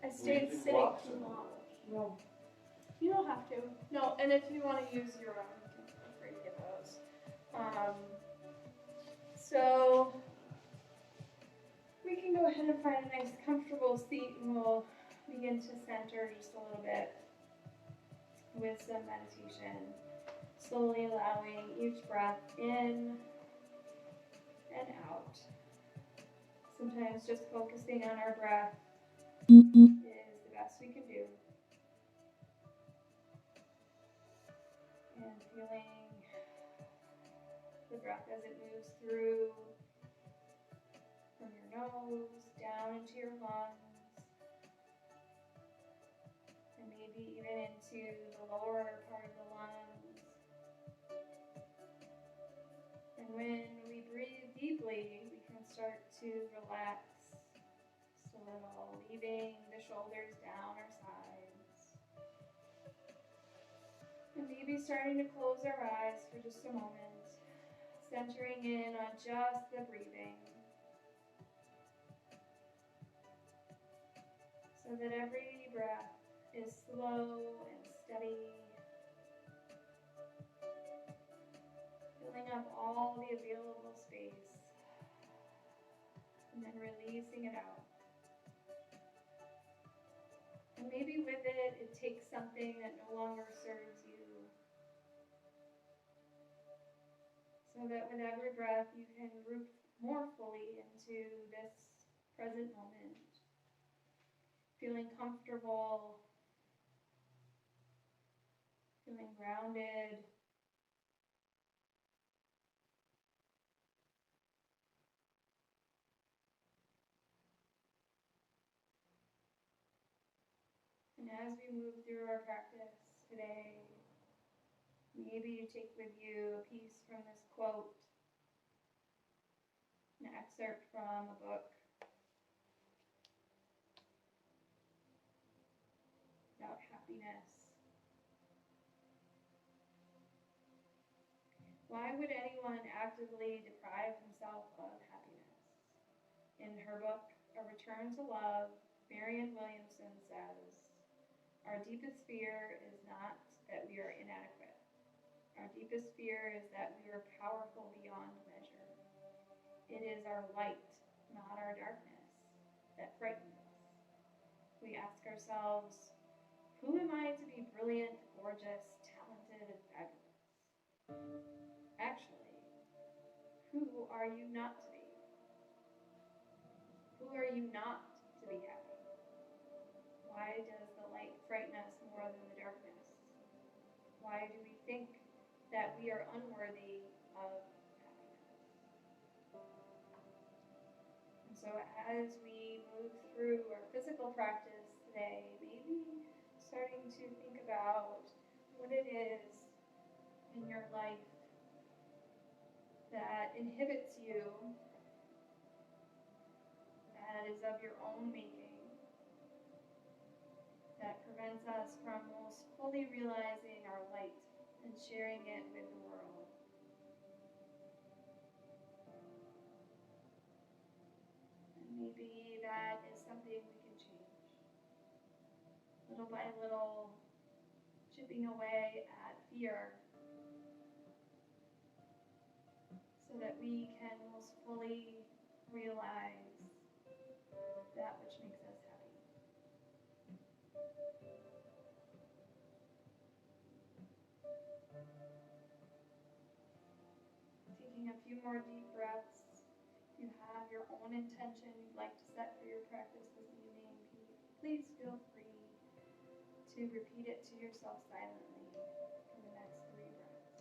I stayed sitting too long. No. You don't have to. No, and if you want to use your own, you can feel free to get those. So we can go ahead and find a nice comfortable seat and we'll begin to center just a little bit with some meditation. Slowly allowing each breath in and out. Sometimes just focusing on our breath is the best we can do. And feeling the breath as it moves through from your nose down into your lungs, and maybe even into the lower part of the lungs. And when we breathe deeply, we can start to relax just a little, leaving the shoulders down our sides. And maybe starting to close our eyes for just a moment, centering in on just the breathing, so that every breath is slow and steady, filling up all the available space, and then releasing it out. And maybe with it, it takes something that no longer serves you, so that with every breath you can root more fully into this present moment, feeling comfortable, feeling grounded, and as we move through our practice today, maybe you take with you a piece from this quote, an excerpt from a book about happiness. Why would anyone actively deprive himself of happiness? In her book, A Return to Love, Marianne Williamson says, "Our deepest fear is not that we are inadequate. Our deepest fear is that we are powerful beyond measure. It is our light, not our darkness, that frightens us. We ask ourselves, who am I to be brilliant, gorgeous, talented, and fabulous? Actually, who are you not to be? Who are you not to be happy? Why does the light frighten us more than the darkness? Why do we think that we are unworthy of happiness?" And so as we move through our physical practice today, maybe starting to think about what it is in your life that inhibits you, that is of your own making, that prevents us from most fully realizing our light and sharing it with the world. And maybe that is something we can change. Little by little, chipping away at fear, so that we can most fully realize that which makes us happy. Taking a few more deep breaths. If you have your own intention you'd like to set for your practice this evening, please feel free to repeat it to yourself silently for the next 3 breaths.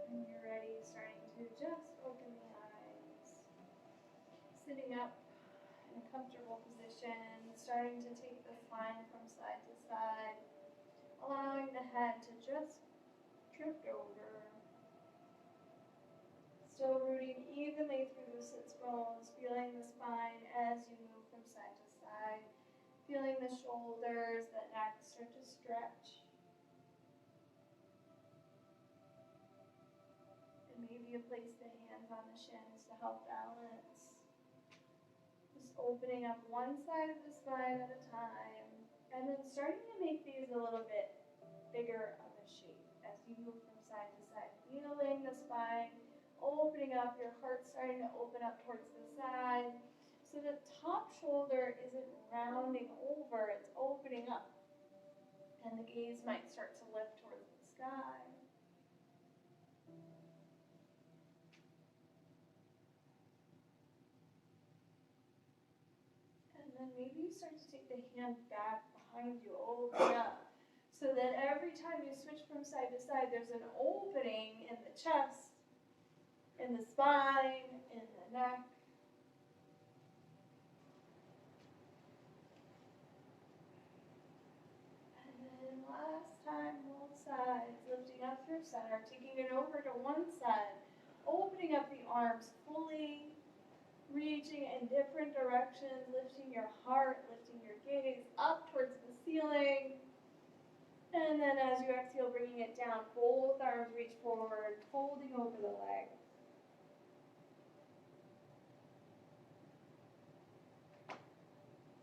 When you're ready, starting to just open the eyes, sitting up in a comfortable position, starting to take the spine from side to side, allowing the head to just drift over, still rooting evenly through the sits bones. nostrils, feeling the spine as you move from side to side, feeling the shoulders, the neck start to stretch. And maybe you place the hands on the shins to help balance. Just opening up one side of the spine at a time, and then starting to make these a little bit bigger of a shape as you move from side to side, feeling the spine opening up, your heart starting to open up towards the side, so the top shoulder isn't rounding over, it's opening up, and the gaze might start to lift towards the sky. And then maybe you start to take the hand back behind you, open up, so that every time you switch from side to side, there's an opening in the chest, in the spine, in the neck. And then last time, both sides, lifting up through center, taking it over to one side, opening up the arms fully, reaching in different directions, lifting your heart, lifting your gaze up towards the ceiling. And then as you exhale, bringing it down, both arms reach forward, folding over the legs.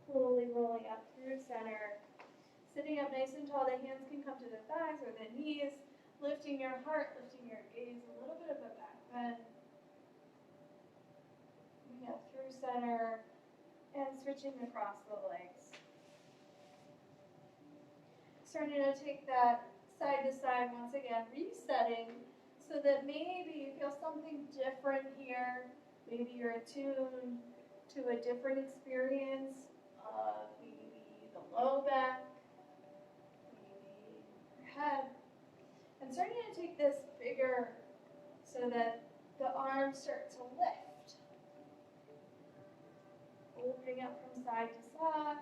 Slowly rolling up through center. Sitting up nice and tall, the hands can come to the thighs or the knees, lifting your heart, lifting your gaze, a little bit of a back bend. Moving up through center and switching across the legs. Starting to take that side to side once again, resetting so that maybe you feel something different here. Maybe you're attuned to a different experience of maybe the low back, maybe your head. And starting to take this bigger so that the arms start to lift. Opening up from side to side.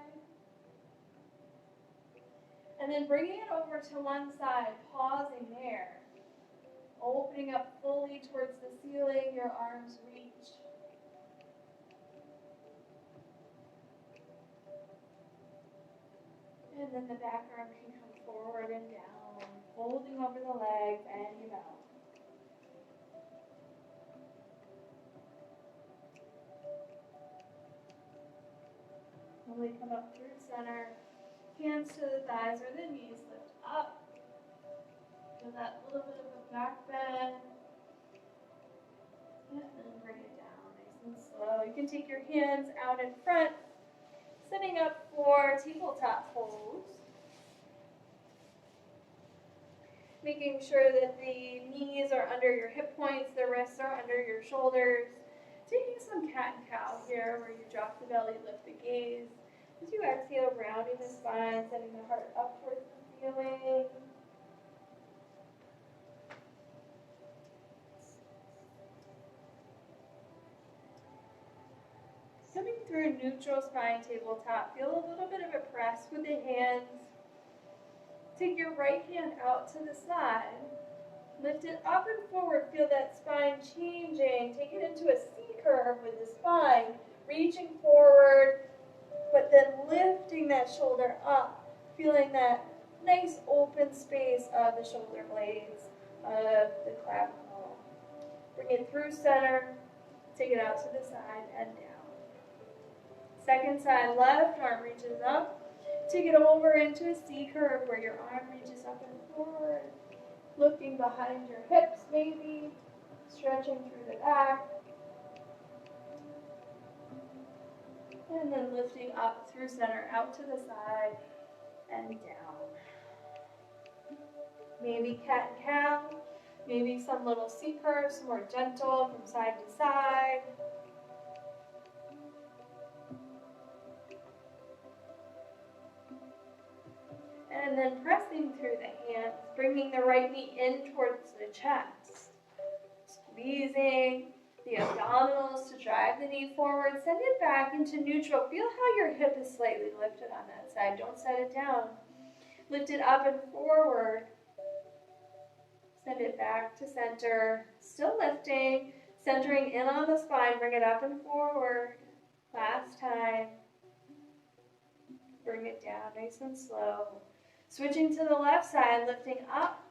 And then bringing it over to one side, pausing there. Opening up fully towards the ceiling, your arms reach. And then the back arm can come forward and down, folding over the legs, and you bow. Slowly come up through center. Hands to the thighs or the knees, lift up. Feel that little bit of a back bend. And then bring it down nice and slow. You can take your hands out in front, setting up for tabletop pose. Making sure that the knees are under your hip points, the wrists are under your shoulders. Taking some cat and cow here where you drop the belly, lift the gaze. As you exhale, rounding the spine, sending the heart up towards the ceiling. Coming through neutral spine tabletop, feel a little bit of a press with the hands. Take your right hand out to the side. Lift it up and forward. Feel that spine changing. Take it into a C curve with the spine. Reaching forward, but then lifting that shoulder up. Feeling that nice open space of the shoulder blades, of the clavicle. Bring it through center. Take it out to the side and down. Second side, left arm reaches up. Take it over into a C curve where your arm reaches up and forward. Looking behind your hips maybe. Stretching through the back. And then lifting up through center, out to the side and down. Maybe cat and cow. Maybe some little C curves, more gentle from side to side. And then pressing through the hands, bringing the right knee in towards the chest. Squeezing the abdominals to drive the knee forward. Send it back into neutral. Feel how your hip is slightly lifted on that side. Don't set it down. Lift it up and forward. Send it back to center. Still lifting. Centering in on the spine, bring it up and forward. Last time. Bring it down nice and slow. Switching to the left side, lifting up,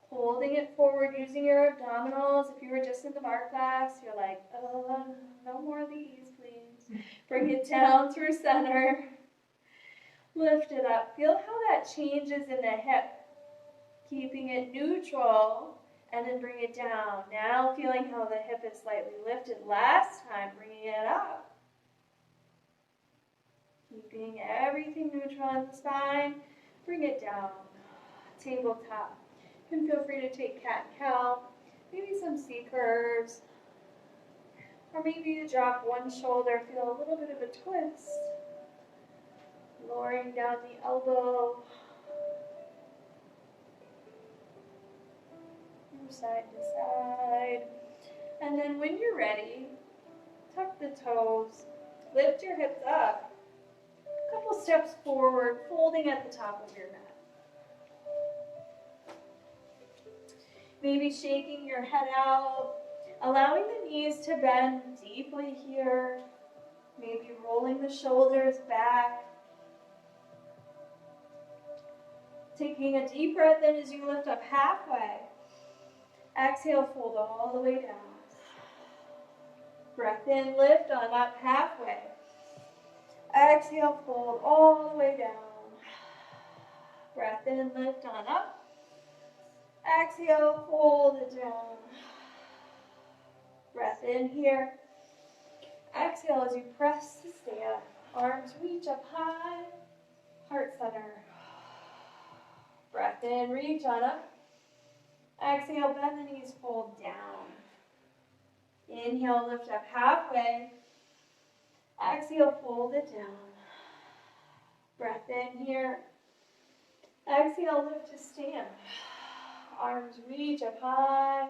holding it forward, using your abdominals. If you were just in the bar class, you're like, oh, no more of these, please. Bring it down through center. Lift it up. Feel how that changes in the hip. Keeping it neutral, and then bring it down. Now feeling how the hip is slightly lifted. Last time, bringing it up. Keeping everything neutral in the spine. Bring it down. Tabletop. You can feel free to take cat and cow. Maybe some C curves. Or maybe you drop one shoulder, feel a little bit of a twist. Lowering down the elbow. From side to side. And then when you're ready, tuck the toes. Lift your hips up. A couple steps forward, folding at the top of your mat. Maybe shaking your head out, allowing the knees to bend deeply here. Maybe rolling the shoulders back. Taking a deep breath in as you lift up halfway. Exhale, fold all the way down. Breath in, lift on up halfway. Exhale, fold all the way down. Breath in, lift on up. Exhale, fold it down. Breath in here. Exhale as you press to stand. Arms reach up high. Heart center. Breath in, reach on up. Exhale, bend the knees, fold down. Inhale, lift up halfway. Exhale, fold it down. Breath in here. Exhale, lift to stand. Arms reach up high.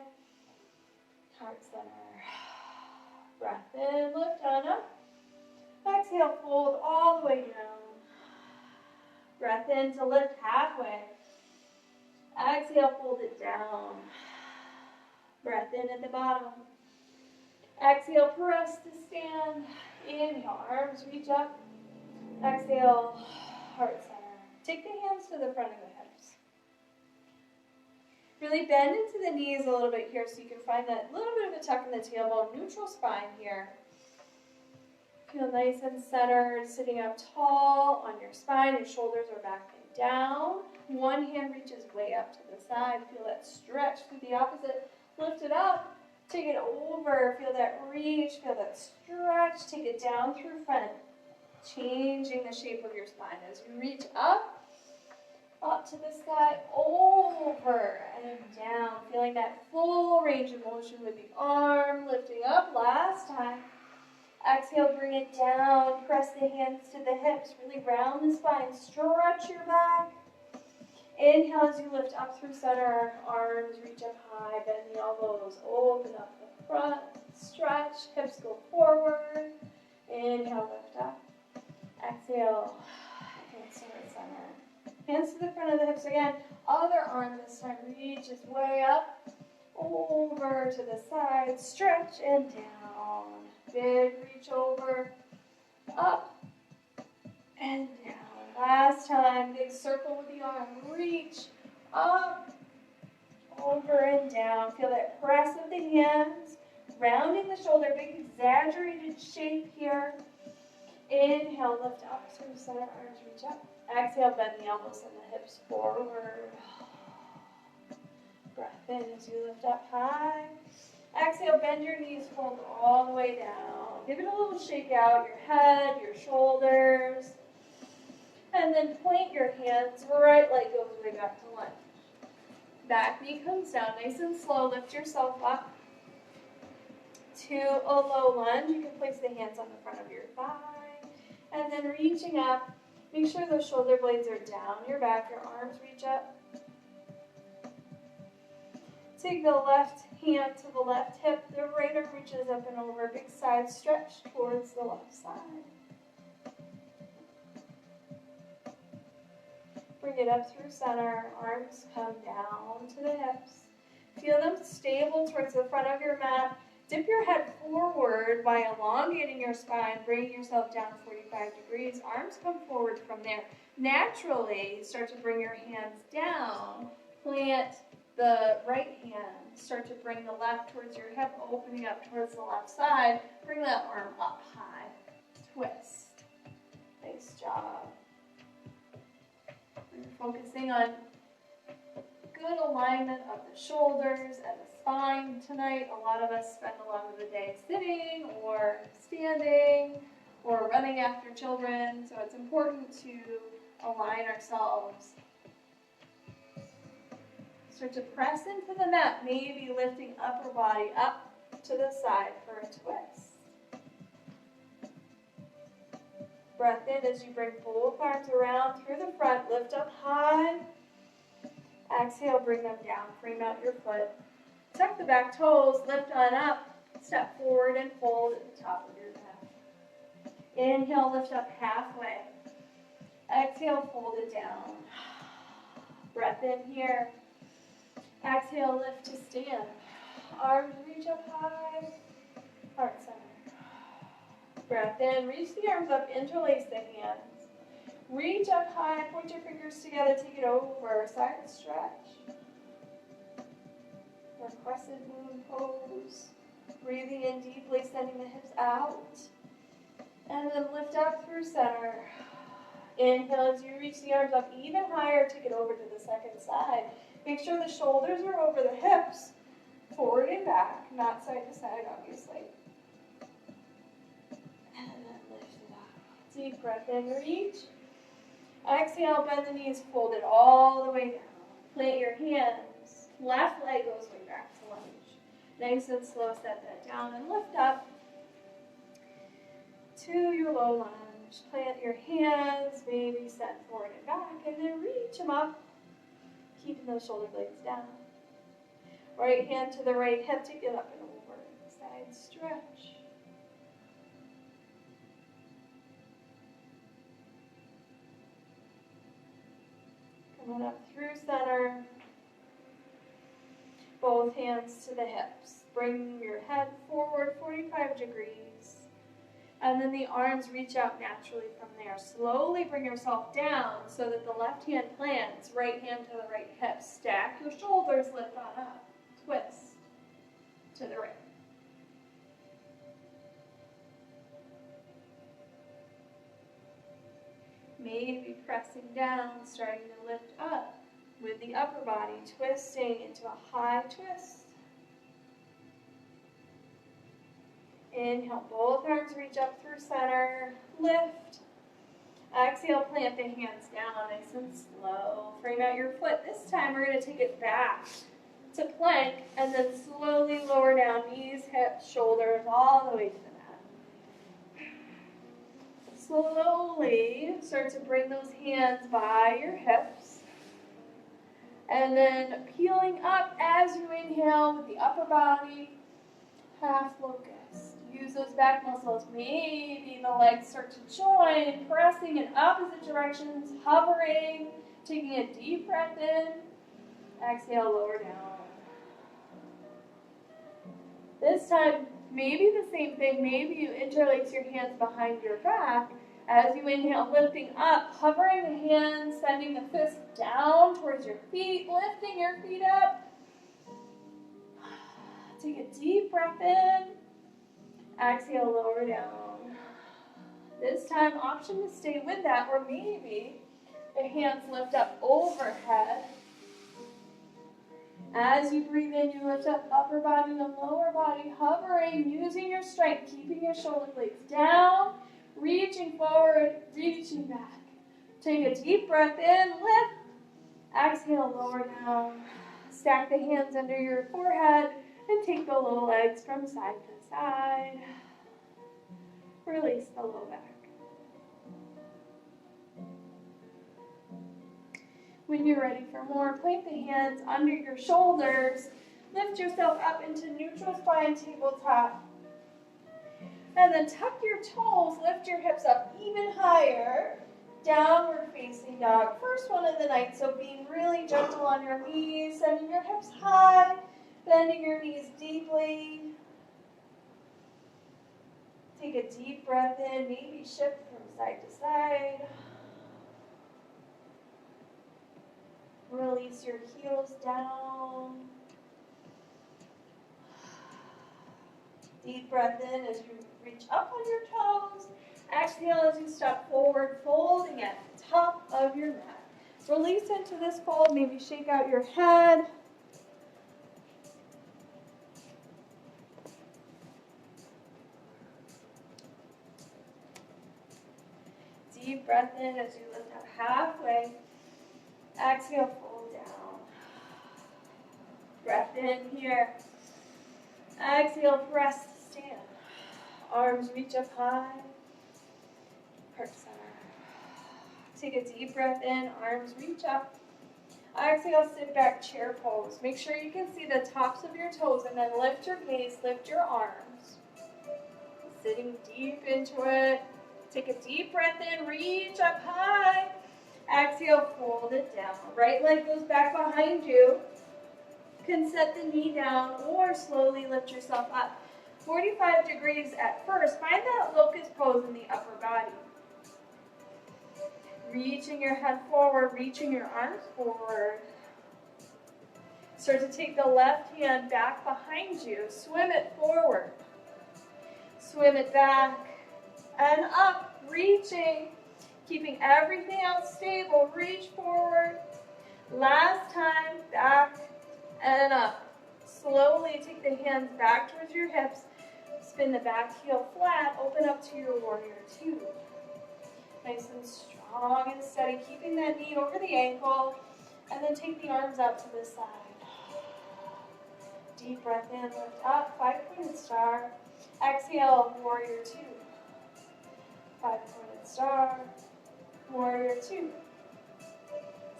Heart center. Breath in, lift on up. Exhale, fold all the way down. Breath in to lift halfway. Exhale, fold it down. Breath in at the bottom. Exhale, press to stand. Inhale, arms reach up. Exhale, heart center. Take the hands to the front of the hips. Really bend into the knees a little bit here so you can find that little bit of a tuck in the tailbone, neutral spine here. Feel nice and centered, sitting up tall on your spine. Your shoulders are back and down. One hand reaches way up to the side. Feel that stretch through the opposite. Lift it up. Take it over. Feel that reach. Feel that stretch. Take it down through front. Changing the shape of your spine as you reach up to the sky, over and down. Feeling that full range of motion with the arm lifting up. Last time. Exhale, bring it down. Press the hands to the hips. Really round the spine. Stretch your back. Inhale as you lift up through center. Arms reach up high. Bend the elbows. Open up the front. Stretch. Hips go forward. Inhale, lift up. Exhale. Hands to the center. Hands to the front of the hips again. Other arm this time reaches way up. Over to the side. Stretch and down. Big reach over, up, and down. Last time, big circle with the arm. Reach, up, over and down. Feel that press of the hands, rounding the shoulder, big exaggerated shape here. Inhale, lift up through center, arms reach up. Exhale, bend the elbows and the hips forward. Breath in as you lift up high. Exhale, bend your knees, fold all the way down. Give it a little shake out, your head, your shoulders. And then point your hands, right leg goes way back to lunge. Back knee comes down, nice and slow. Lift yourself up to a low lunge. You can place the hands on the front of your thigh. And then reaching up, make sure those shoulder blades are down your back, your arms reach up. Take the left hand to the left hip, the right arm reaches up and over, big side stretch towards the left side. Bring it up through center, arms come down to the hips. Feel them stable towards the front of your mat. Dip your head forward by elongating your spine, bringing yourself down 45 degrees. Arms come forward from there. Naturally, start to bring your hands down. Plant the right hand. Start to bring the left towards your hip, opening up towards the left side. Bring that arm up high. Twist. Nice job. We're focusing on good alignment of the shoulders and the spine tonight. A lot of us spend a lot of the day sitting or standing or running after children, so it's important to align ourselves. Start to press into the mat, maybe lifting upper body up to the side for a twist. Breath in as you bring both arms around through the front, lift up high. Exhale, bring them down, frame out your foot. Tuck the back toes, lift on up, step forward and fold at the top of your mat. Inhale, lift up halfway. Exhale, fold it down. Breath in here. Exhale, lift to stand. Arms reach up high, heart center. Breath in, reach the arms up, interlace the hands. Reach up high, point your fingers together, take it over, side stretch. Or crescent moon pose. Breathing in deeply, sending the hips out. And then lift up through center. Inhale as you reach the arms up even higher, take it over to the second side. Make sure the shoulders are over the hips, forward and back, not side to side, obviously. And then lift it up. Deep breath in, reach. Exhale, bend the knees, fold it all the way down. Plant your hands. Left leg goes way back to lunge. Nice and slow, set that down and lift up to your low lunge. Plant your hands, maybe set forward and back, and then reach them up, keeping those shoulder blades down. Right hand to the right hip, take it up and over. Side stretch. Coming up through center. Both hands to the hips. Bring your head forward 45 degrees. And then the arms reach out naturally from there. Slowly bring yourself down so that the left hand plants, right hand to the right hip. Stack your shoulders, lift on up. Twist to the right. Maybe pressing down, starting to lift up with the upper body, twisting into a high twist. Inhale, both arms reach up through center, lift. Exhale, plant the hands down nice and slow. Frame out your foot. This time we're going to take it back to plank and then slowly lower down knees, hips, shoulders, all the way to the mat. Slowly start to bring those hands by your hips. And then peeling up as you inhale with the upper body, half locust. Use those back muscles. Maybe the legs start to join, pressing in opposite directions, hovering, taking a deep breath in. Exhale, lower down. This time, maybe the same thing. Maybe you interlace your hands behind your back. As you inhale, lifting up, hovering the hands, sending the fist down towards your feet, lifting your feet up. Take a deep breath in. Exhale, lower down. This time, option to stay with that, or maybe the hands lift up overhead. As you breathe in, you lift up upper body and lower body, hovering, using your strength, keeping your shoulder blades down, reaching forward, reaching back. Take a deep breath in, lift. Exhale, lower down. Stack the hands under your forehead and take the low legs from side to side. Release the low back. When you're ready for more, plant the hands under your shoulders. Lift yourself up into neutral spine tabletop. And then tuck your toes, lift your hips up even higher. Downward facing dog. First one of the night, so being really gentle on your knees, sending your hips high, bending your knees deeply. Take a deep breath in, maybe shift from side to side. Release your heels down. Deep breath in as you reach up on your toes. Exhale as you step forward, folding at the top of your mat. Release into this fold, maybe shake out your head. Deep breath in as you lift up halfway. Exhale, fold down. Breath in here. Exhale, press to stand. Arms reach up high. Heart center. Take a deep breath in, arms reach up. Exhale, sit back, chair pose. Make sure you can see the tops of your toes and then lift your gaze, lift your arms. Sitting deep into it. Take a deep breath in, reach up high. Exhale, fold it down. Right leg goes back behind you. You can set the knee down or slowly lift yourself up. 45 degrees at first. Find that locust pose in the upper body. Reaching your head forward, reaching your arms forward. Start to take the left hand back behind you. Swim it forward. Swim it back and up, reaching. Keeping everything else stable. Reach forward. Last time, back and up. Slowly take the hands back towards your hips. Spin the back heel flat. Open up to your warrior two. Nice and strong and steady. Keeping that knee over the ankle. And then take the arms out to the side. Deep breath in, lift up. 5-pointed star. Exhale, warrior two. 5-pointed star. Warrior two.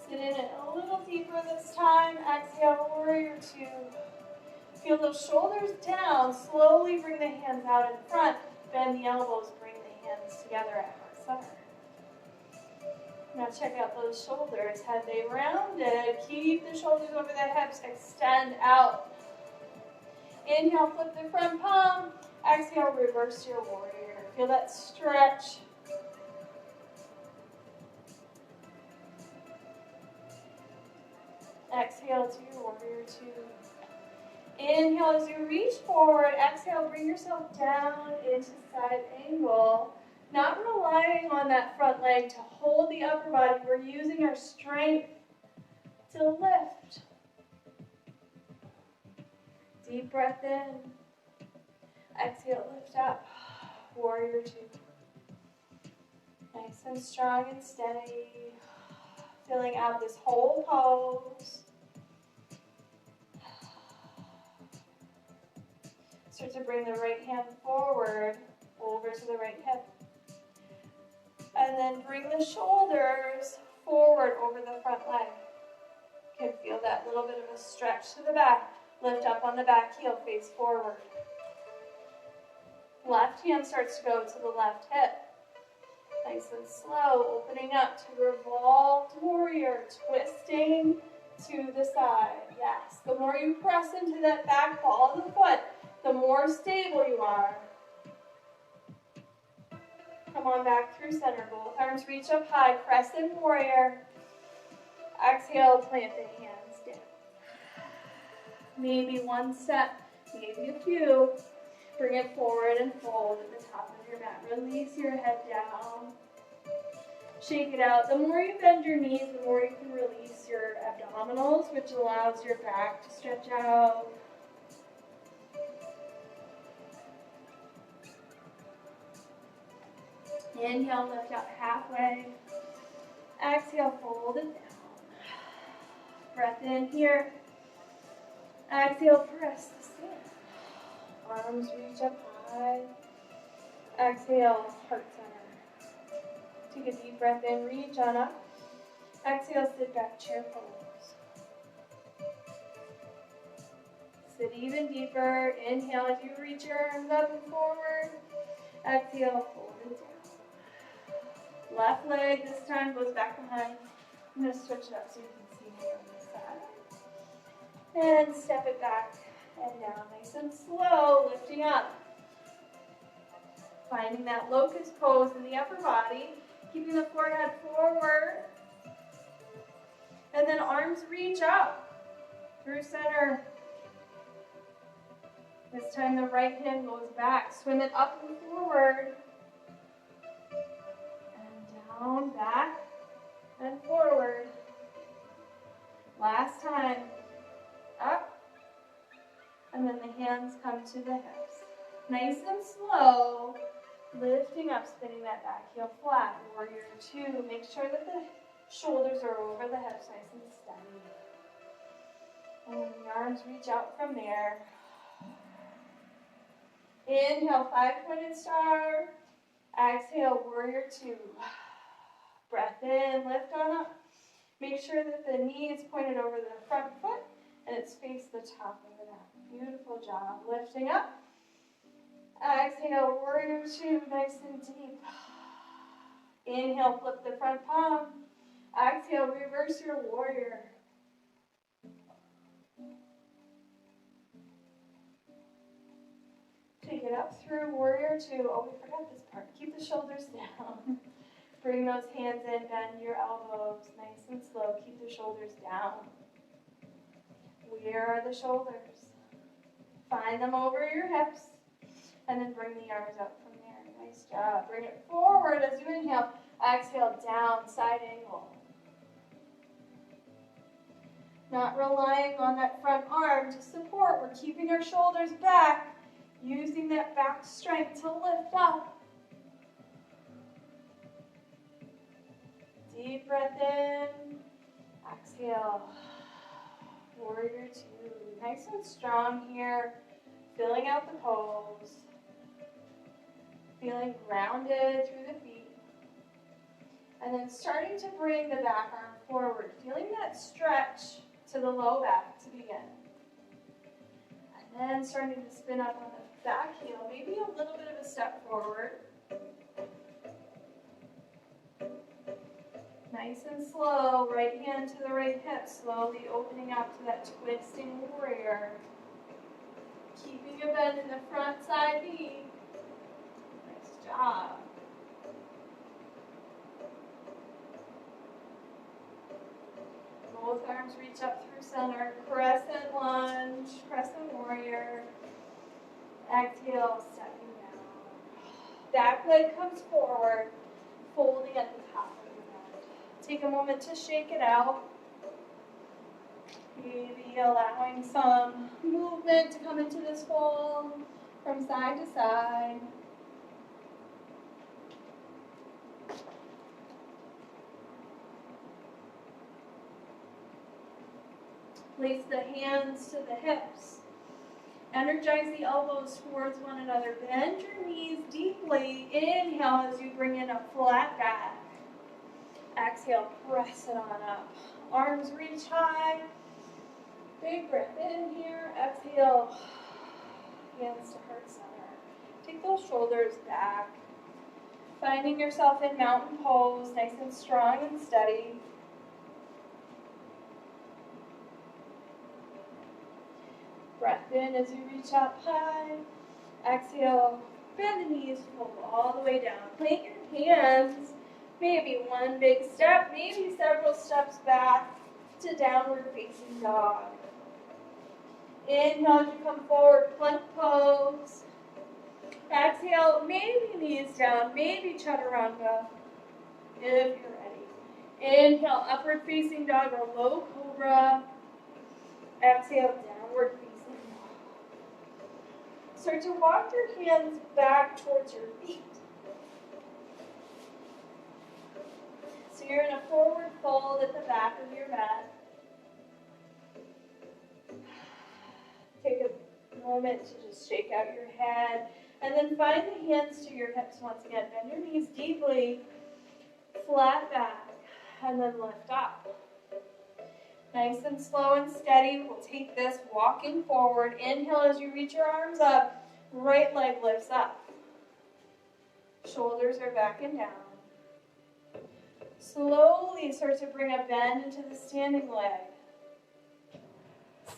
Sit in it a little deeper this time. Exhale, warrior two. Feel those shoulders down. Slowly bring the hands out in front. Bend the elbows. Bring the hands together at heart center. Now check out those shoulders. Have they rounded? Keep the shoulders over the hips. Extend out. Inhale, flip the front palm. Exhale, reverse your warrior. Feel that stretch. Exhale to your warrior two. Inhale as you reach forward. Exhale, bring yourself down into side angle. Not relying on that front leg to hold the upper body. We're using our strength to lift. Deep breath in. Exhale, lift up. Warrior two. Nice and strong and steady. Filling out this whole pose. Start to bring the right hand forward, over to the right hip. And then bring the shoulders forward over the front leg. You can feel that little bit of a stretch to the back. Lift up on the back heel, face forward. Left hand starts to go to the left hip. Nice and slow, opening up to revolved warrior, twisting to the side. Yes, the more you press into that back ball of the foot, the more stable you are. Come on back through center. Both arms reach up high. Crescent warrior. Exhale, plant the hands down. Maybe one step, maybe a few. Bring it forward and fold at the top of your mat. Release your head down. Shake it out. The more you bend your knees, the more you can release your abdominals, which allows your back to stretch out. Inhale, lift up halfway. Exhale, fold it down. Breath in here. Exhale, press the stand. Arms reach up high. Exhale, heart center. Take a deep breath in, reach on up. Exhale, sit back, chair pose. Sit even deeper. Inhale as you reach your arms up and forward. Exhale, fold it down. Left leg this time goes back behind. I'm going to switch it up so you can see me on this side. And step it back and down, nice and slow, lifting up. Finding that locust pose in the upper body, keeping the forehead forward. And then arms reach up through center. This time the right hand goes back. Swing it up and forward. And down, back, and forward. Last time. Up. And then the hands come to the hips. Nice and slow. Lifting up, spinning that back heel flat. Warrior two. Make sure that the shoulders are over the hips, nice and steady. And then the arms reach out from there. Inhale, five-pointed star. Exhale, warrior two. Breath in, lift on up. Make sure that the knee is pointed over the front foot and it's faced the top of the mat. Beautiful job. Lifting up. Exhale, warrior two, nice and deep. Inhale, flip the front palm. Exhale, reverse your warrior. Take it up through warrior two. Oh, we forgot this part. Keep the shoulders down. Bring those hands in, bend your elbows. Nice and slow. Keep the shoulders down. Where are the shoulders? Find them over your hips. And then bring the arms up from there. Nice job. Bring it forward as you inhale. Exhale, down, side angle. Not relying on that front arm to support. We're keeping our shoulders back, using that back strength to lift up. Deep breath in. Exhale. Warrior two. Nice and strong here. Filling out the pose. Feeling grounded through the feet. And then starting to bring the back arm forward. Feeling that stretch to the low back to begin. And then starting to spin up on the back heel. Maybe a little bit of a step forward. Nice and slow. Right hand to the right hip. Slowly opening up to that twisting warrior. Keeping a bend in the front side knee. Nice job. Both arms reach up through center. Crescent lunge, crescent warrior. Exhale, stepping down. Back leg comes forward, folding at the top of the mat. Take a moment to shake it out. Maybe allowing some movement to come into this fold from side to side. Place the hands to the hips. Energize the elbows towards one another. Bend your knees deeply. Inhale as you bring in a flat back. Exhale, press it on up. Arms reach high. Big breath in here. Exhale, hands to heart center. Take those shoulders back. Finding yourself in mountain pose, nice and strong and steady. Breath in as you reach up high. Exhale, bend the knees, fold all the way down. Plant your hands, maybe one big step, maybe several steps back to downward facing dog. Inhale as you come forward, plank pose. Exhale, maybe knees down, maybe chaturanga, if you're ready. Inhale, upward facing dog or low cobra. Exhale, downward facing dog. Start to walk your hands back towards your feet. So you're in a forward fold at the back of your mat. Take a moment to just shake out your head. And then find the hands to your hips once again. Bend your knees deeply. Flat back. And then lift up. Nice and slow and steady. We'll take this walking forward. Inhale as you reach your arms up. Right leg lifts up. Shoulders are back and down. Slowly start to bring a bend into the standing leg.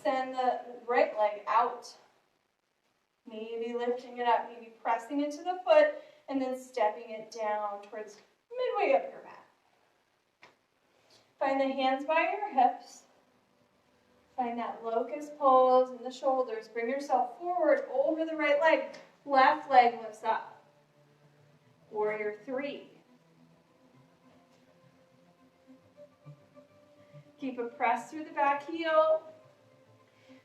Send the right leg out. Maybe lifting it up, maybe pressing into the foot And then stepping it down towards midway up your mat. Find the hands by your hips. Find that locust pose in the shoulders. Bring yourself forward over the right leg. Left leg lifts up. Warrior 3. Keep a press through the back heel.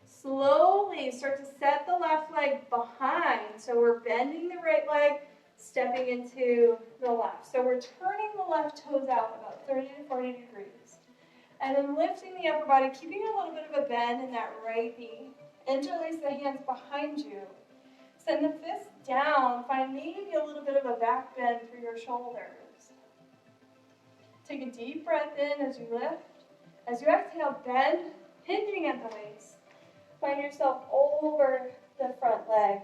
Slowly start to set the left leg behind. So we're bending the right leg, stepping into the left. So we're turning the left toes out about 30 to 40 degrees. And then lifting the upper body, keeping a little bit of a bend in that right knee. Interlace the hands behind you. Send the fists down. Find maybe a little bit of a back bend through your shoulders. Take a deep breath in as you lift. As you exhale, bend, hinging at the waist. Find yourself over the front leg.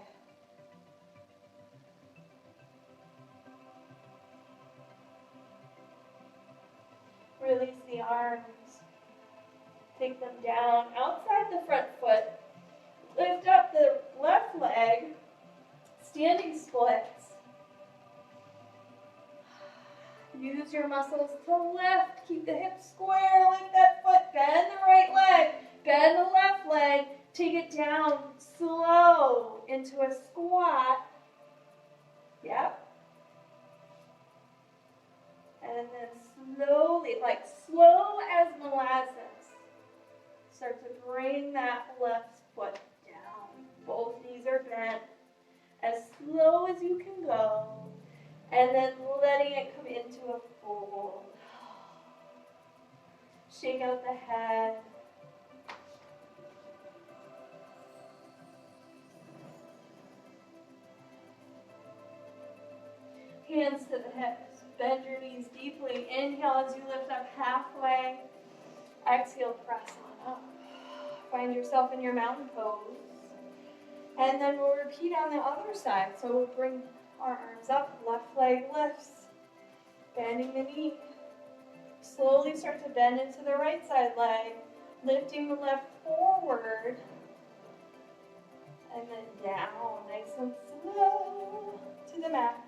Release the arms. Take them down outside the front foot. Lift up the left leg. Standing splits. Use your muscles to lift. Keep the hips square. Lift that foot. Bend the right leg. Bend the left leg. Take it down slow into a squat. Yep. And then slowly, like slow as molasses, start to bring that left foot down. Both knees are bent. As slow as you can go. And then letting it come into a fold. Shake out the head. Hands to the hips. Bend your knees deeply. Inhale as you lift up halfway. Exhale, press on up. Find yourself in your mountain pose. And then we'll repeat on the other side. So we'll bring our arms up. Left leg lifts. Bending the knee. Slowly start to bend into the right side leg. Lifting the left forward. And then down. Nice and slow to the mat.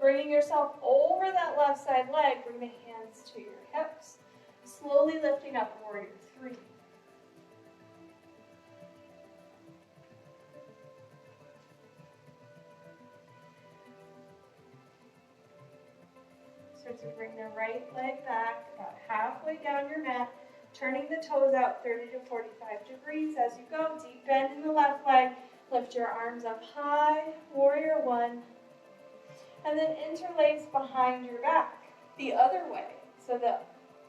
Bringing yourself over that left side leg, bring the hands to your hips. Slowly lifting up, warrior 3. Start to bring the right leg back, about halfway down your mat, turning the toes out 30 to 45 degrees as you go. Deep bend in the left leg. Lift your arms up high, warrior 1. And then interlace behind your back, the other way. So the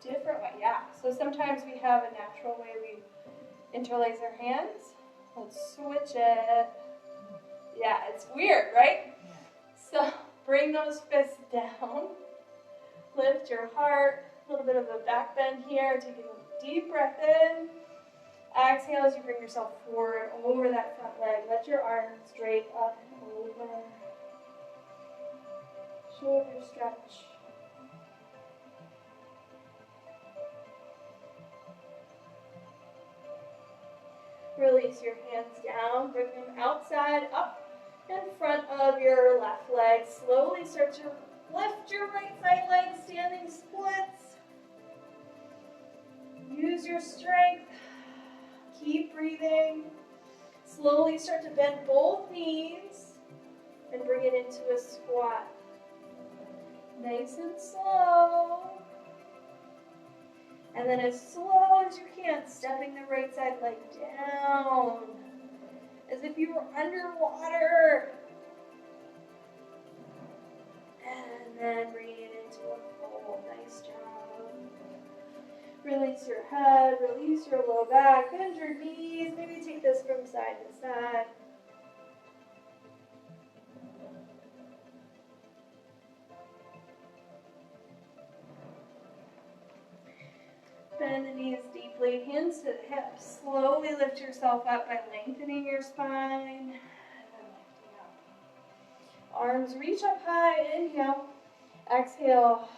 different way, yeah. So sometimes we have a natural way we interlace our hands. Let's switch it. Yeah, it's weird, right? So bring those fists down. Lift your heart. A little bit of a back bend here. Take a deep breath in. Exhale as you bring yourself forward over that front leg. Let your arms straight up and over. Shoulder stretch. Release your hands down, bring them outside, up in front of your left leg. Slowly start to lift your right side leg, standing splits. Use your strength. Keep breathing. Slowly start to bend both knees and bring it into a squat. Nice and slow. And then as slow as you can, stepping the right side leg down. As if you were underwater. And then bringing it into a fold. Nice job. Release your head, release your low back, bend your knees. Maybe take this from side to side. Bend the knees deeply, hands to the hips. Slowly lift yourself up by lengthening your spine. And then lifting up. Arms reach up high, inhale. Exhale,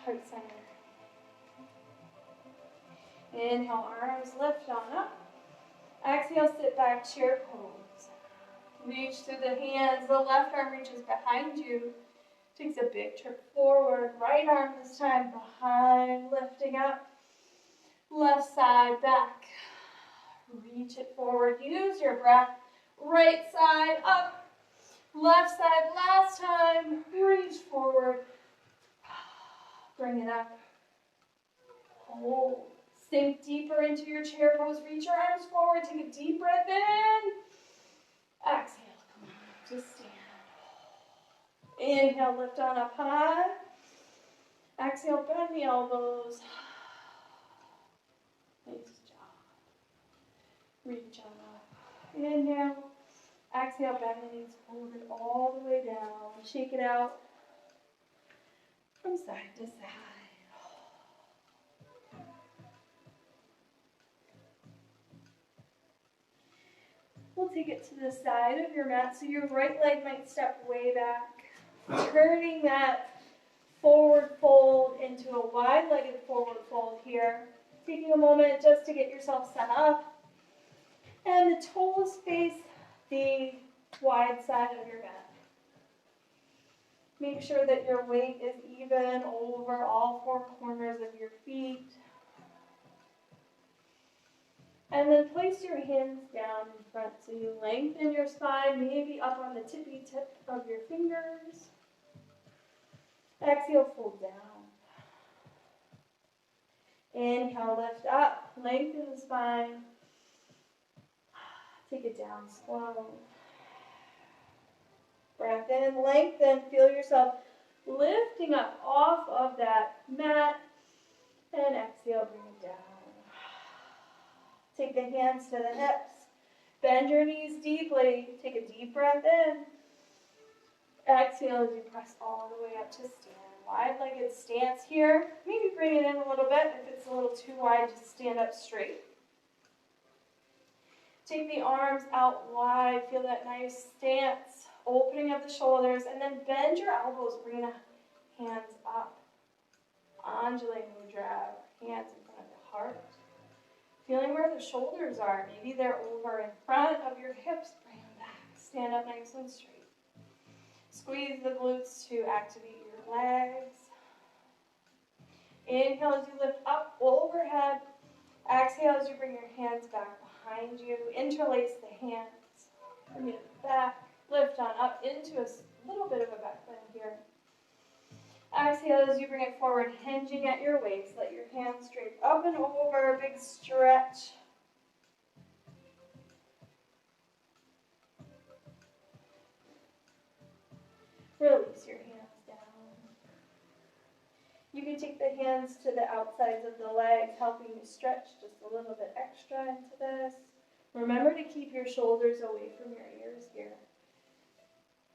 heart center. Inhale, arms lift on up. Exhale, sit back, chair pose. Reach through the hands. The left arm reaches behind you. Takes a big trip forward. Right arm this time behind, lifting up. Left side back. Reach it forward. Use your breath. Right side up. Left side last time. Reach forward. Bring it up. Hold. Sink deeper into your chair pose. Reach your arms forward. Take a deep breath in. Exhale. Come on. Just stand. Inhale. Lift on up high. Exhale. Bend the elbows. Nice job. Reach on up. Inhale. Exhale. Bend the knees forward all the way down. Shake it out from side to side. We'll take it to the side of your mat so your right leg might step way back. Turning that forward fold into a wide-legged forward fold here. Taking a moment just to get yourself set up. And the toes face the wide side of your mat. Make sure that your weight is even over all four corners of your feet. And then place your hands down in front so you lengthen your spine, maybe up on the tippy tip of your fingers. Exhale, fold down. Inhale, lift up, lengthen the spine. Take it down slow. Breath in, lengthen, feel yourself lifting up off of that mat. And exhale, bring it down. Take the hands to the hips. Bend your knees deeply. Take a deep breath in. Exhale as you press all the way up to stand. Wide-legged stance here. Maybe bring it in a little bit. If it's a little too wide, just stand up straight. Take the arms out wide. Feel that nice stance. Opening up the shoulders. And then bend your elbows. Bring the hands up. Anjali Mudra. Hands in front of the heart. Feeling where the shoulders are. Maybe they're over in front of your hips. Bring them back. Stand up nice and straight. Squeeze the glutes to activate your legs. Inhale as you lift up overhead. Exhale as you bring your hands back behind you. Interlace the hands. Bring it back. Lift on up into a little bit of a back bend here. Exhale as you bring it forward, hinging at your waist. Let your hands drape up and over, big stretch. Release your hands down. You can take the hands to the outsides of the legs, helping you stretch just a little bit extra into this. Remember to keep your shoulders away from your ears here.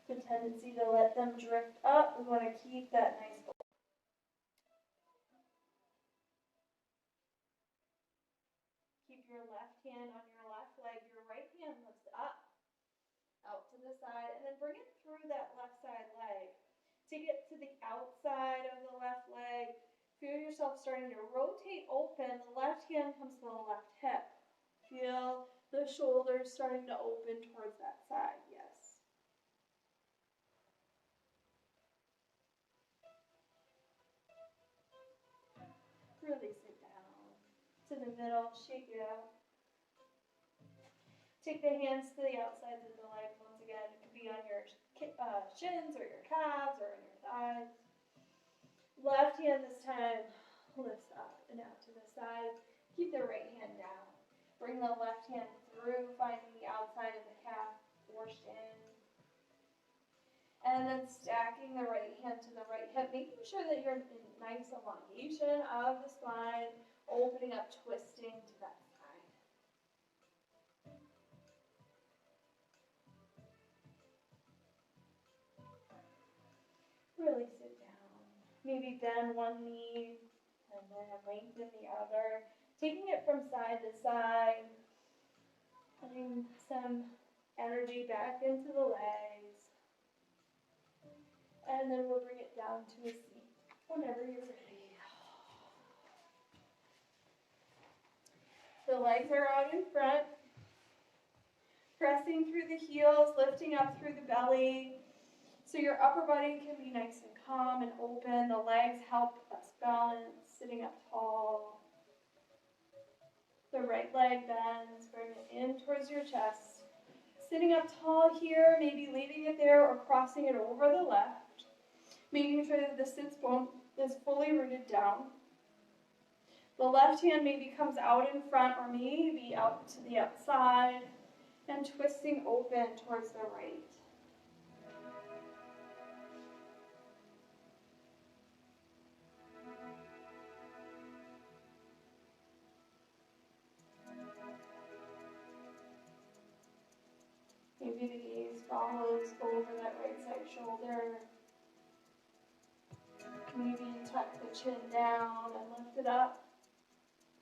The tendency to let them drift up. We want to keep that nice balance. Keep your left hand on your left leg. Your right hand lifts up, out to the side, and then bring it through that left side leg. Take it to the outside of the left leg. Feel yourself starting to rotate open. The left hand comes to the left hip. Feel the shoulders starting to open towards that side. Yes. Release it down to the middle, shake it out. Take the hands to the outsides of the legs once again. It could be on your shins or your calves or on your thighs. Left hand this time lifts up and out to the side. Keep the right hand down. Bring the left hand through, finding the outside of the calf or shin. And then stacking the right hand to the right hip, making sure that you're in nice elongation of the spine, opening up, twisting to that side. Release it down. Maybe bend one knee and then lengthen the other. Taking it from side to side, putting some energy back into the legs. And then we'll bring it down to a seat whenever you're ready. The legs are out in front. Pressing through the heels, lifting up through the belly. So your upper body can be nice and calm and open. The legs help us balance, sitting up tall. The right leg bends, bring it in towards your chest. Sitting up tall here, maybe leaving it there or crossing it over the left. Making sure that the sits bone is fully rooted down. The left hand maybe comes out in front or maybe out to the outside and twisting open towards the right. Maybe the gaze follows over that right side shoulder. Maybe tuck the chin down and lift it up.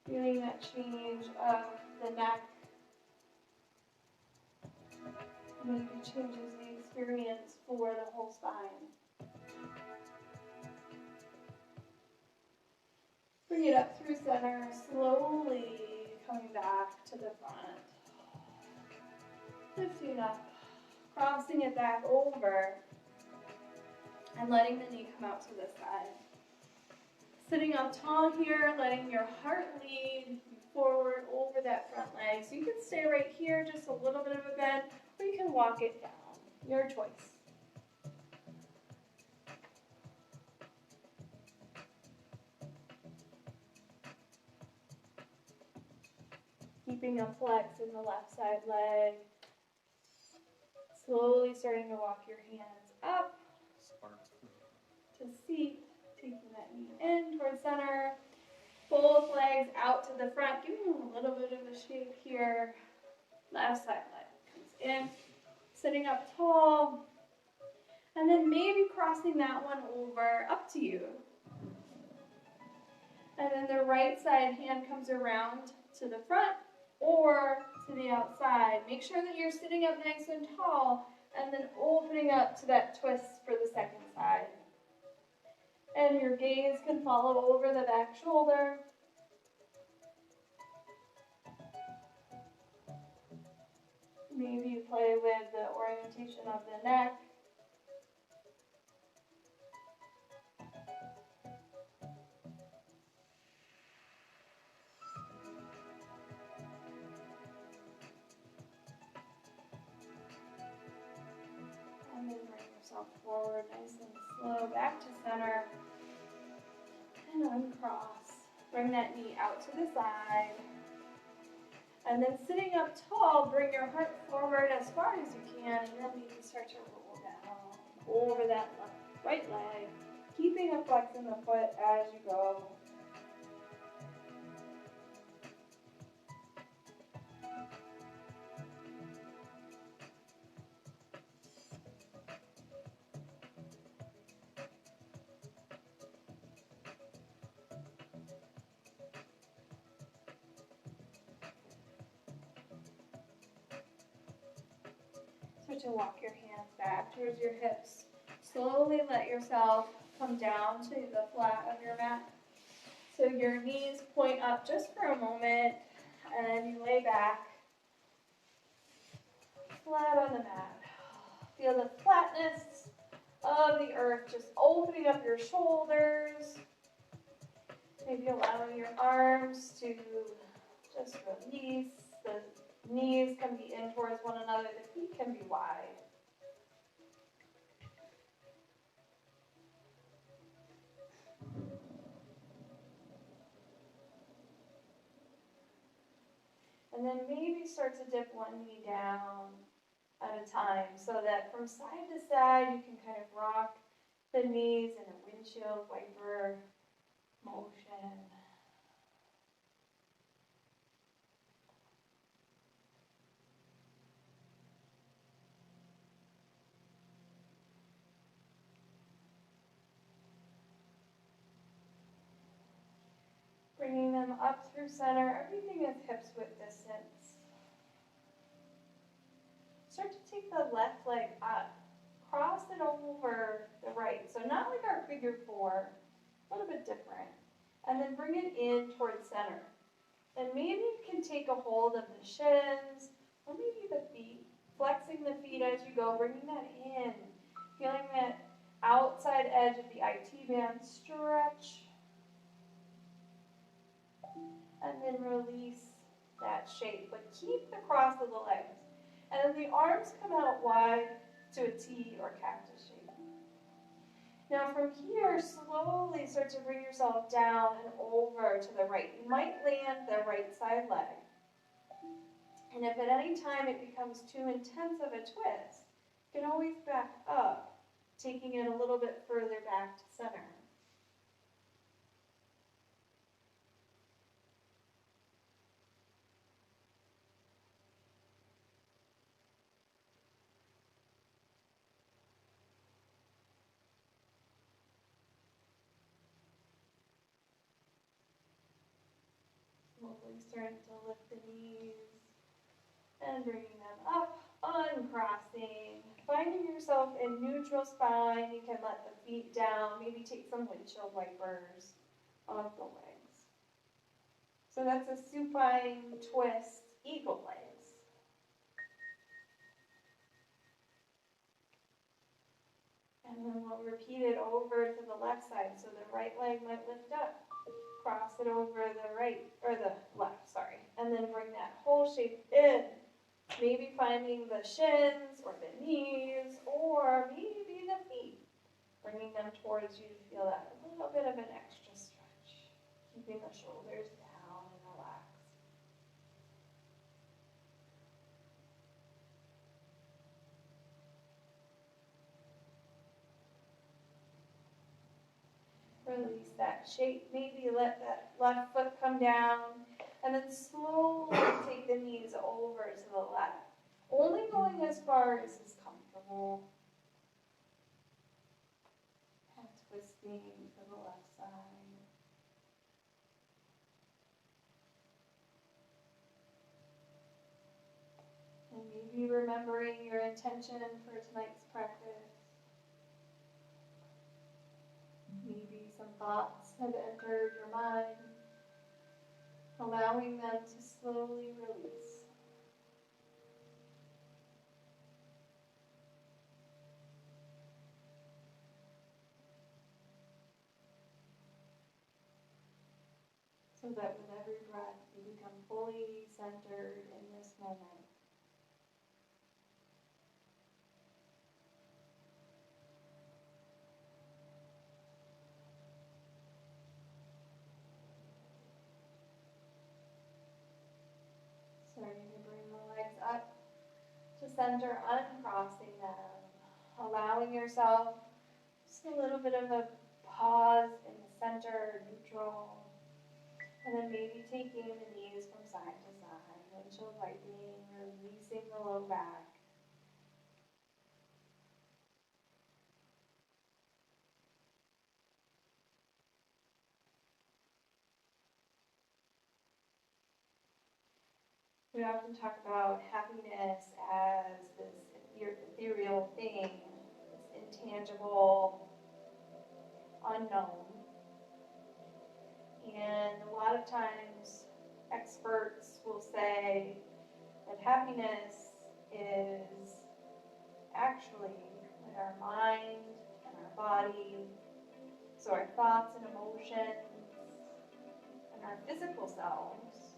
Feeling that change of the neck. Maybe changes the experience for the whole spine. Bring it up through center, slowly coming back to the front. Lifting up, crossing it back over, and letting the knee come out to the side. Sitting up tall here, letting your heart lead forward over that front leg. So you can stay right here, just a little bit of a bend, or you can walk it down. Your choice. Keeping a flex in the left side leg. Slowly starting to walk your hands up to seat, taking that knee in towards center. Both legs out to the front, giving them a little bit of a shape here. Left side leg comes in, sitting up tall, and then maybe crossing that one over, up to you. And then the right side hand comes around to the front or to the outside. Make sure that you're sitting up nice and tall and then opening up to that twist for the second side. And your gaze can follow over the back shoulder. Maybe you play with the orientation of the neck. And then bring yourself forward nice and slow, back to center. And uncross. Bring that knee out to the side. And then sitting up tall, bring your heart forward as far as you can, and then maybe start to roll down over that right leg, keeping a flex in the foot as you go. Start to walk your hands back towards your hips. Slowly let yourself come down to the flat of your mat. So your knees point up just for a moment, and you lay back flat on the mat. Feel the flatness of the earth, just opening up your shoulders. Maybe allowing your arms to just release. The knees can be in towards one another. The feet can be wide. And then maybe start to dip one knee down at a time so that from side to side you can kind of rock the knees in a windshield wiper motion. Bringing them up through center. Everything is hips width distance. Start to take the left leg up. Cross it over the right. So not like our figure four, a little bit different. And then bring it in towards center. And maybe you can take a hold of the shins or maybe the feet. Flexing the feet as you go, bringing that in, feeling that outside edge of the IT band stretch, and then release that shape, but keep the cross of the legs. And then the arms come out wide to a T or cactus shape. Now from here, slowly start to bring yourself down and over to the right. You might land the right side leg. And if at any time it becomes too intense of a twist, you can always back up, taking it a little bit further back to center. Slowly starting to lift the knees and bringing them up, uncrossing. Finding yourself in neutral spine, you can let the feet down, maybe take some windshield wipers off the legs. So that's a supine twist, eagle legs. And then we'll repeat it over to the left side. So the right leg might lift up, cross it over the right, or the left, sorry. And then bring that whole shape in. Maybe finding the shins or the knees or maybe the feet. Bringing them towards you to feel that a little bit of an extra stretch. Keeping the shoulders down and relaxed. Release that shape. Maybe let that left foot come down. And then slowly take the knees over to the left. Only going as far as is comfortable. And twisting to the left side. And maybe remembering your intention for tonight's practice. Maybe some thoughts have entered your mind. Allowing them to slowly release. So that with every breath you become fully centered in this moment. Starting to bring the legs up to center, uncrossing them, allowing yourself just a little bit of a pause in the center, neutral, and then maybe taking the knees from side to side, windshield wiping, releasing the low back. We often talk about happiness as this ethereal thing, this intangible, unknown. And a lot of times experts will say that happiness is actually in our mind and our body, so our thoughts and emotions and our physical selves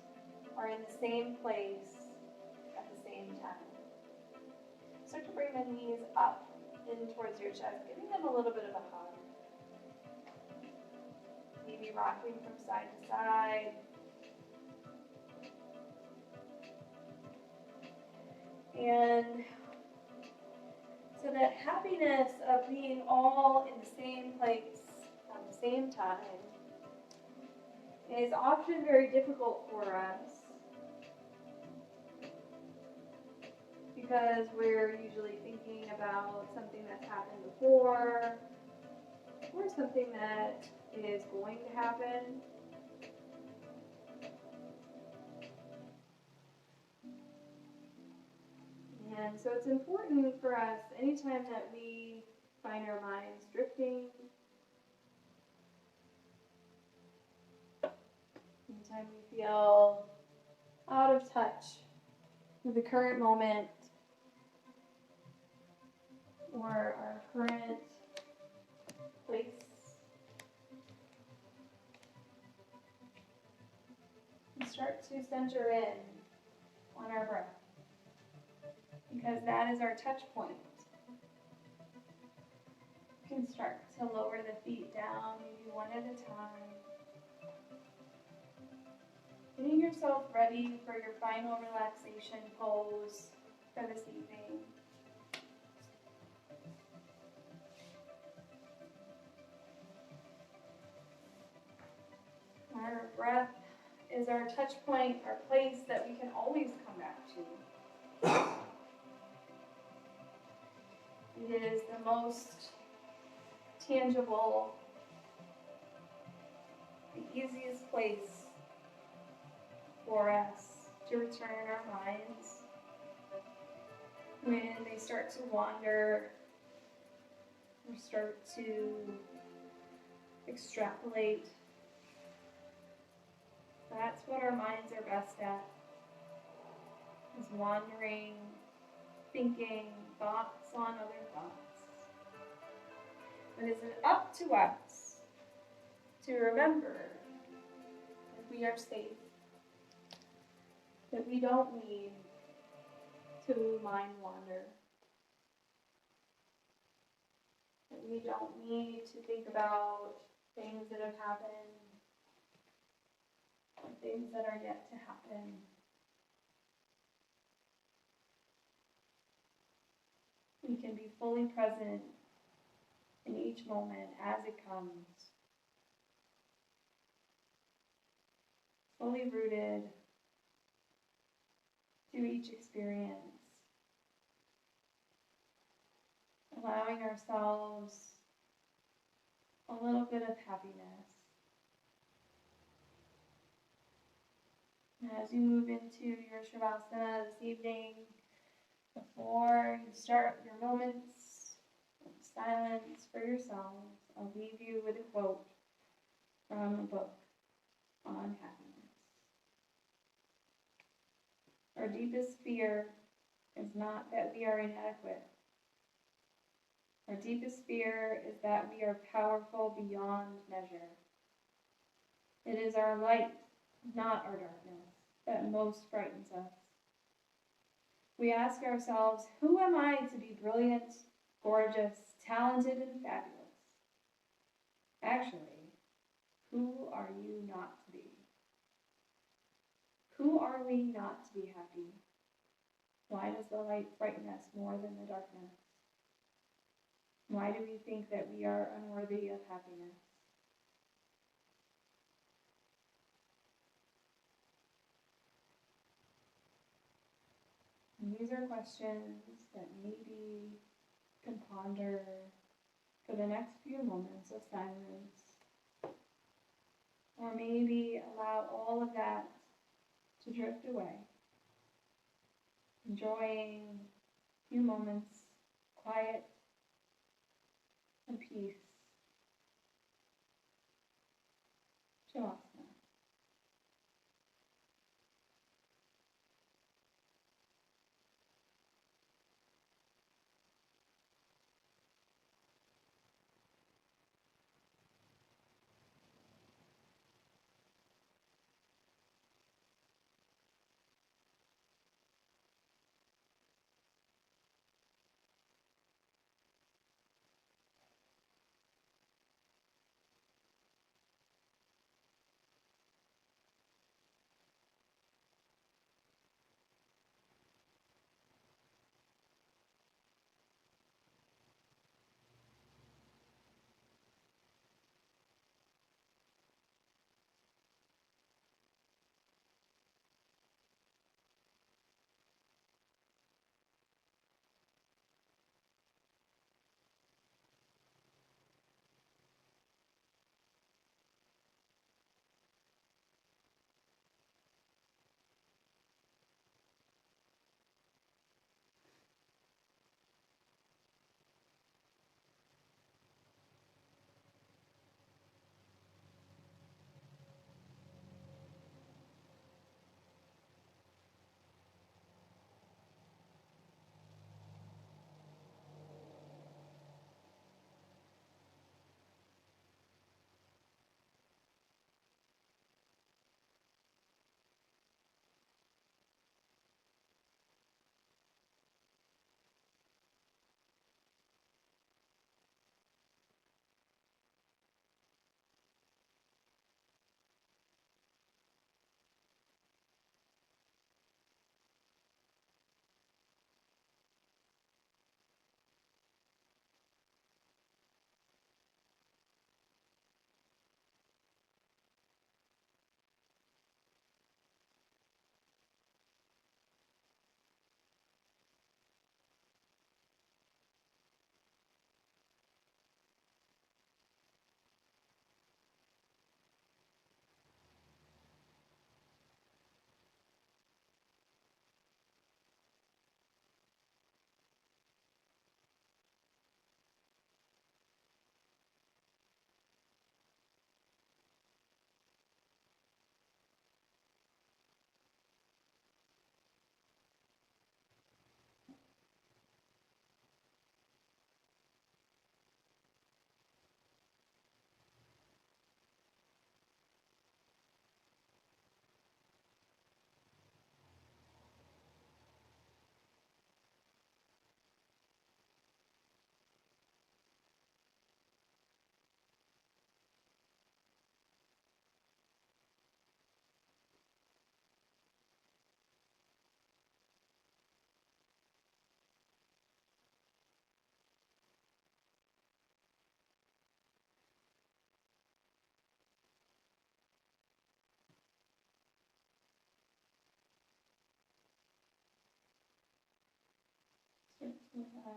are in the same place at the same time. Start to bring the knees up in towards your chest, giving them a little bit of a hug. Maybe rocking from side to side. And so that happiness of being all in the same place at the same time is often very difficult for us because we're usually thinking about something that's happened before or something that is going to happen. And so it's important for us, anytime that we find our minds drifting, anytime we feel out of touch with the current moment, or our current place. And start to center in on our breath, because that is our touch point. You can start to lower the feet down, maybe one at a time. Getting yourself ready for your final relaxation pose for this evening. Our breath is our touch point, our place that we can always come back to. It is the most tangible, the easiest place for us to return our minds when they start to wander or start to extrapolate. That's what our minds are best at, is wandering, thinking thoughts on other thoughts. But is it up to us to remember that we are safe, that we don't need to mind wander, that we don't need to think about things that have happened, or things that are yet to happen. We can be fully present in each moment as it comes, fully rooted to each experience, allowing ourselves a little bit of happiness. And as you move into your Shavasana this evening, before you start your moments of silence for yourselves, I'll leave you with a quote from a book on happiness. Our deepest fear is not that we are inadequate. Our deepest fear is that we are powerful beyond measure. It is our light, not our darkness, that most frightens us. We ask ourselves, who am I to be brilliant, gorgeous, talented, and fabulous? Actually, who are you not to be? Who are we not to be happy? Why does the light frighten us more than the darkness? Why do we think that we are unworthy of happiness? And these are questions that maybe you can ponder for the next few moments of silence. Or maybe allow all of that to drift away, enjoying a few moments quiet and peace. Shavasana.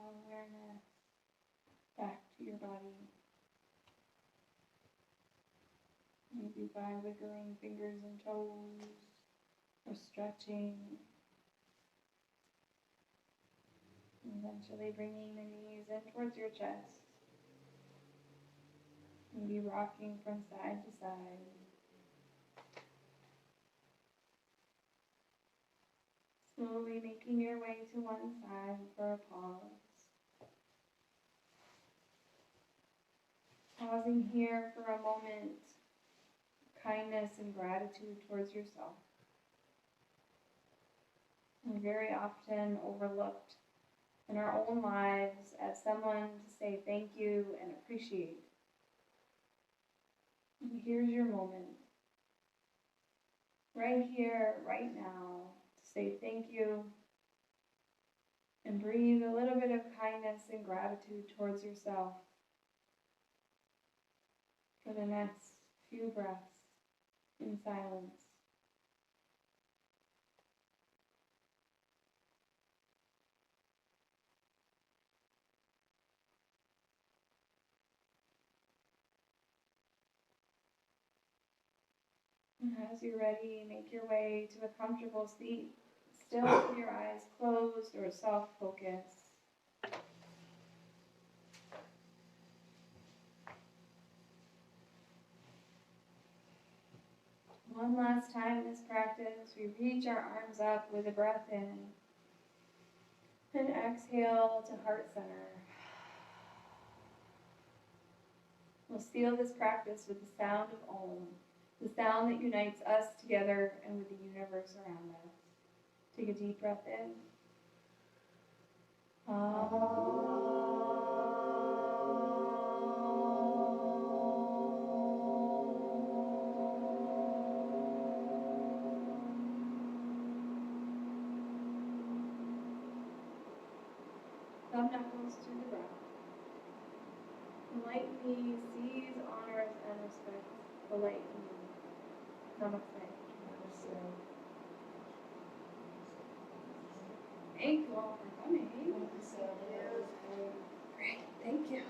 awareness back to your body. Maybe by wiggling fingers and toes or stretching. Eventually bringing the knees in towards your chest. Maybe rocking from side to side. Slowly making your way to one side for a pause. Pausing here for a moment, kindness and gratitude towards yourself. And very often overlooked in our own lives as someone to say thank you and appreciate. And here's your moment. Right here, right now, to say thank you and breathe a little bit of kindness and gratitude towards yourself for the next few breaths in silence. And as you're ready, make your way to a comfortable seat, still with your eyes closed or soft focus. One last time in this practice, we reach our arms up with a breath in. And exhale to heart center. We'll seal this practice with the sound of Om, the sound that unites us together and with the universe around us. Take a deep breath in. Thumb knuckles to the ground. Enlighten me, sees, honors, and respects the light in me. Namaste. Thank you all for coming. Great, thank you.